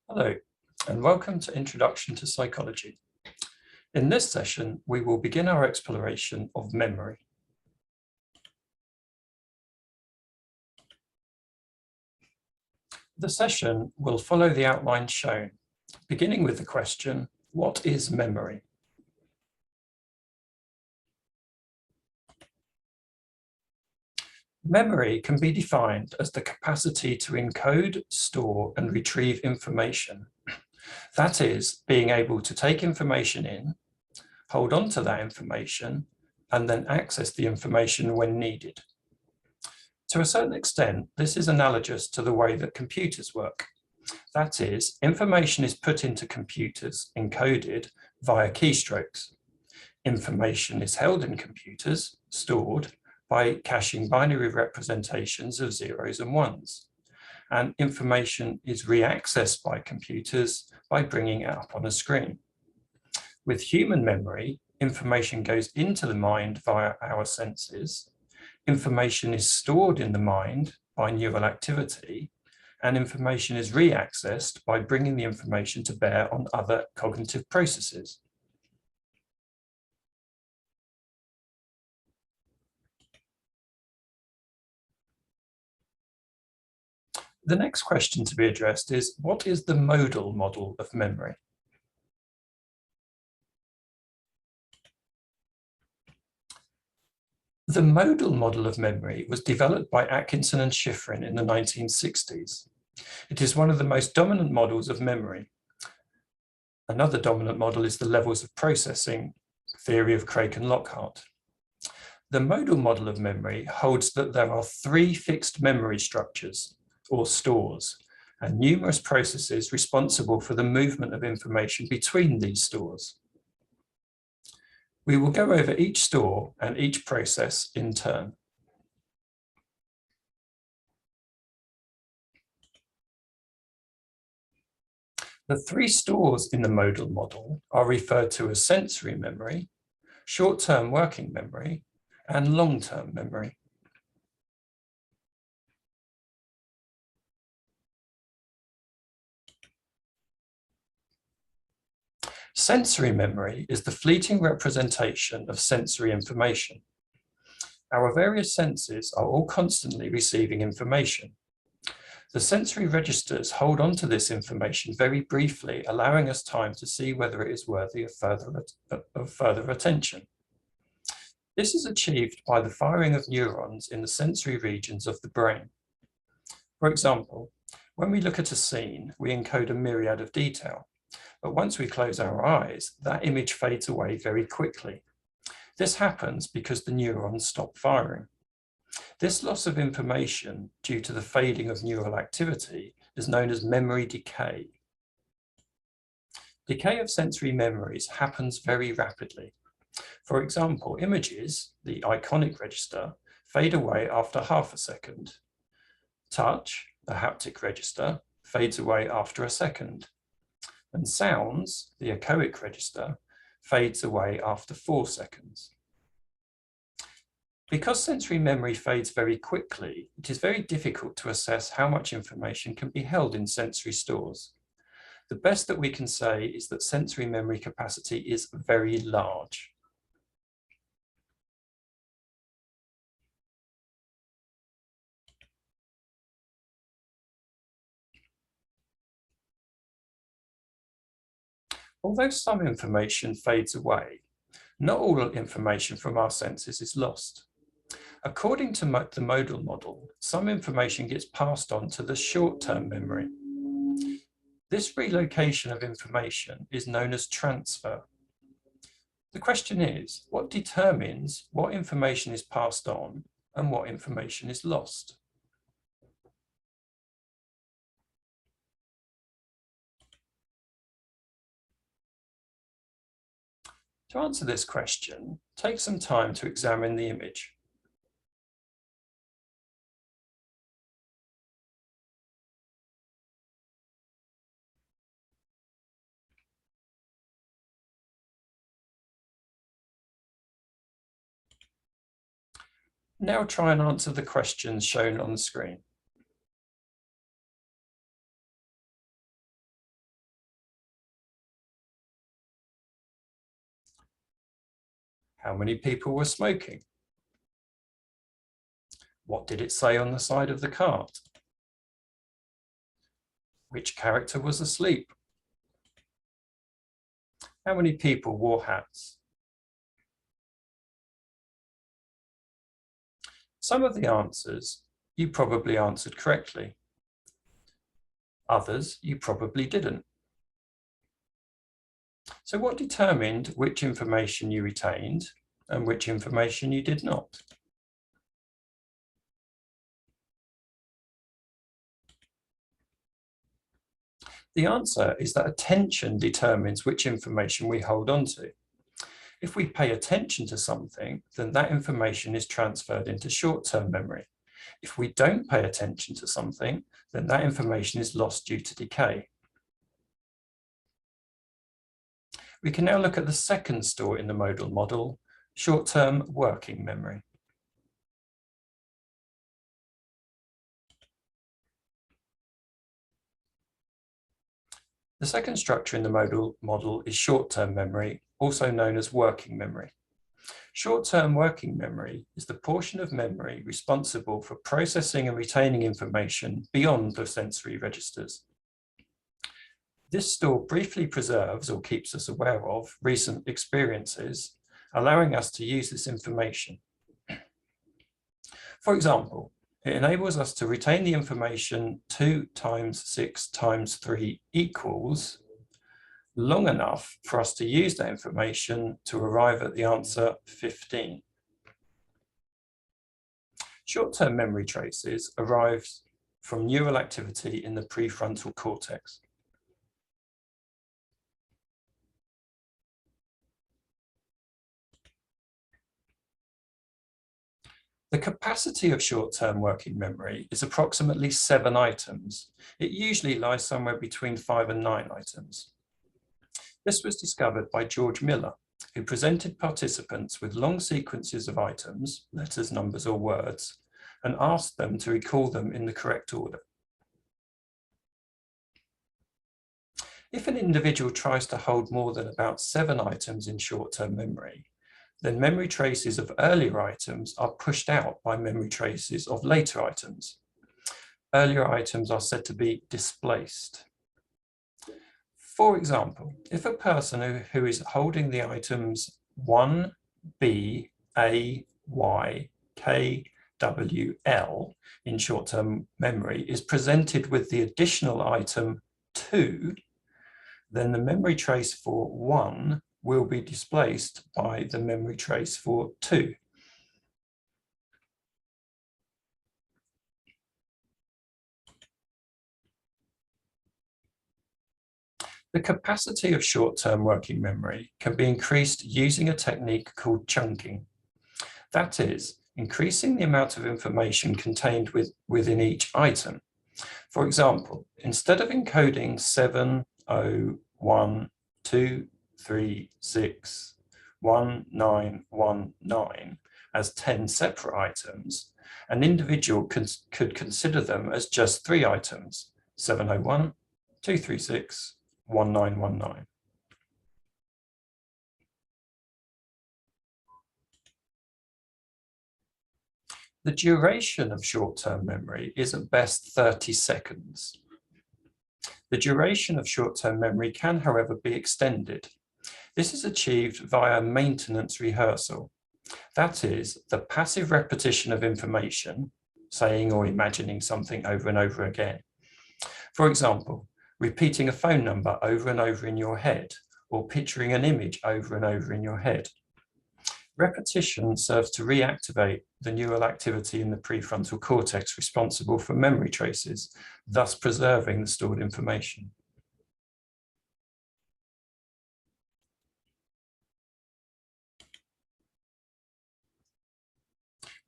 Hello, and welcome to Introduction to Psychology. In this session, we will begin our exploration of memory. The session will follow the outline shown, beginning with the question, what is memory? Memory can be defined as the capacity to encode, store, and retrieve information. That is, being able to take information in, hold on to that information, and then access the information when needed. To a certain extent, this is analogous to the way that computers work. That is, information is put into computers encoded via keystrokes. Information is held in computers, stored, by caching binary representations of zeros and ones. And information is reaccessed by computers by bringing it up on a screen. With human memory, information goes into the mind via our senses. Information is stored in the mind by neural activity, and information is reaccessed by bringing the information to bear on other cognitive processes. The next question to be addressed is, what is the modal model of memory? The modal model of memory was developed by Atkinson and Shiffrin in the 1960s. It is one of the most dominant models of memory. Another dominant model is the levels of processing theory of Craik and Lockhart. The modal model of memory holds that there are three fixed memory structures, or stores, and numerous processes responsible for the movement of information between these stores. We will go over each store and each process in turn. The three stores in the modal model are referred to as sensory memory, short-term working memory, and long-term memory. Sensory memory is the fleeting representation of sensory information. Our various senses are all constantly receiving information. The sensory registers hold on to this information very briefly, allowing us time to see whether it is worthy of further attention. This is achieved by the firing of neurons in the sensory regions of the brain. For example, when we look at a scene, we encode a myriad of detail. But once we close our eyes, that image fades away very quickly. This happens because the neurons stop firing. This loss of information due to the fading of neural activity is known as memory decay. Decay of sensory memories happens very rapidly. For example, images, the iconic register, fade away after half a second. Touch, the haptic register, fades away after a second. And sounds, the echoic register, fades away after 4 seconds. Because sensory memory fades very quickly, it is very difficult to assess how much information can be held in sensory stores. The best that we can say is that sensory memory capacity is very large. Although some information fades away, not all information from our senses is lost. According to the modal model, some information gets passed on to the short-term memory. This relocation of information is known as transfer. The question is, what determines what information is passed on and what information is lost? To answer this question, take some time to examine the image. Now try and answer the questions shown on the screen. How many people were smoking? What did it say on the side of the cart? Which character was asleep? How many people wore hats? Some of the answers you probably answered correctly. Others you probably didn't. So what determined which information you retained and which information you did not? The answer is that attention determines which information we hold on to. If we pay attention to something, then that information is transferred into short-term memory. If we don't pay attention to something, then that information is lost due to decay. We can now look at the second store in the modal model, short-term working memory. The second structure in the modal model is short-term memory, also known as working memory. Short-term working memory is the portion of memory responsible for processing and retaining information beyond the sensory registers. This store briefly preserves or keeps us aware of recent experiences, allowing us to use this information. For example, it enables us to retain the information 2 times 6 times 3 equals long enough for us to use that information to arrive at the answer 15. Short-term memory traces arrive from neural activity in the prefrontal cortex. The capacity of short-term working memory is approximately 7 items. It usually lies somewhere between 5 and 9 items. This was discovered by George Miller, who presented participants with long sequences of items, letters, numbers, or words, and asked them to recall them in the correct order. If an individual tries to hold more than about 7 items in short-term memory, then memory traces of earlier items are pushed out by memory traces of later items. Earlier items are said to be displaced. For example, if a person who is holding the items 1, B, A, Y, K, W, L in short-term memory is presented with the additional item 2, then the memory trace for 1 will be displaced by the memory trace for 2. The capacity of short-term working memory can be increased using a technique called chunking. That is, increasing the amount of information contained within each item. For example, instead of encoding 7, 0, 1, 2, 3, 6, 1, 9, 1, 9 as 10 separate items, an individual could consider them as just 3 items, 701, 236, 1919. The duration of short-term memory is at best 30 seconds. The duration of short-term memory can, however, be extended. This is achieved via maintenance rehearsal. That is, the passive repetition of information, saying or imagining something over and over again. For example, repeating a phone number over and over in your head, or picturing an image over and over in your head. Repetition serves to reactivate the neural activity in the prefrontal cortex responsible for memory traces, thus preserving the stored information.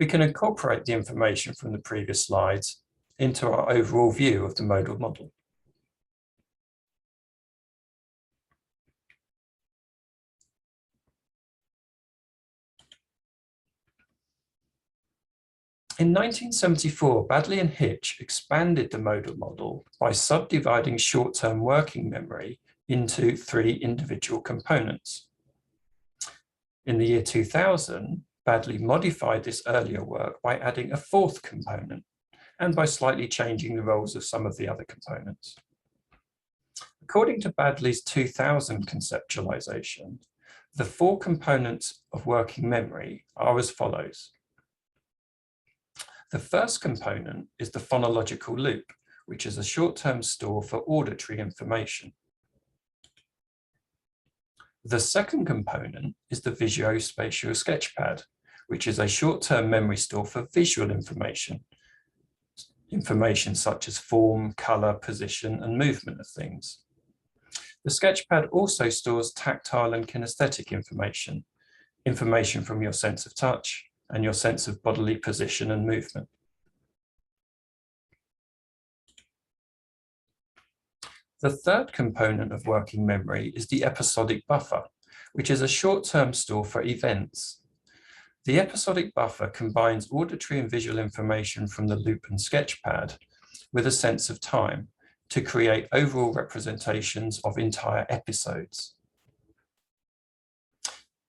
We can incorporate the information from the previous slides into our overall view of the modal model. In 1974, Baddeley and Hitch expanded the modal model by subdividing short-term working memory into 3 individual components. In the year 2000, Baddeley modified this earlier work by adding a fourth component and by slightly changing the roles of some of the other components. According to Baddeley's 2000 conceptualization, the four components of working memory are as follows. The first component is the phonological loop, which is a short-term store for auditory information. The second component is the visuospatial sketchpad, which is a short-term memory store for visual information such as form, color, position, and movement of things. The sketchpad also stores tactile and kinesthetic information from your sense of touch and your sense of bodily position and movement. The third component of working memory is the episodic buffer, which is a short-term store for events. The episodic buffer combines auditory and visual information from the loop and sketchpad with a sense of time to create overall representations of entire episodes.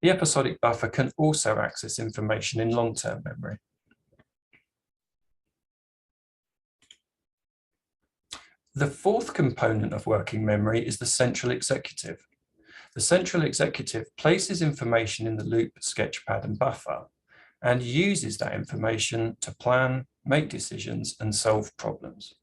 The episodic buffer can also access information in long-term memory. The fourth component of working memory is the central executive. The central executive places information in the loop, sketchpad, and buffer, and uses that information to plan, make decisions, and solve problems.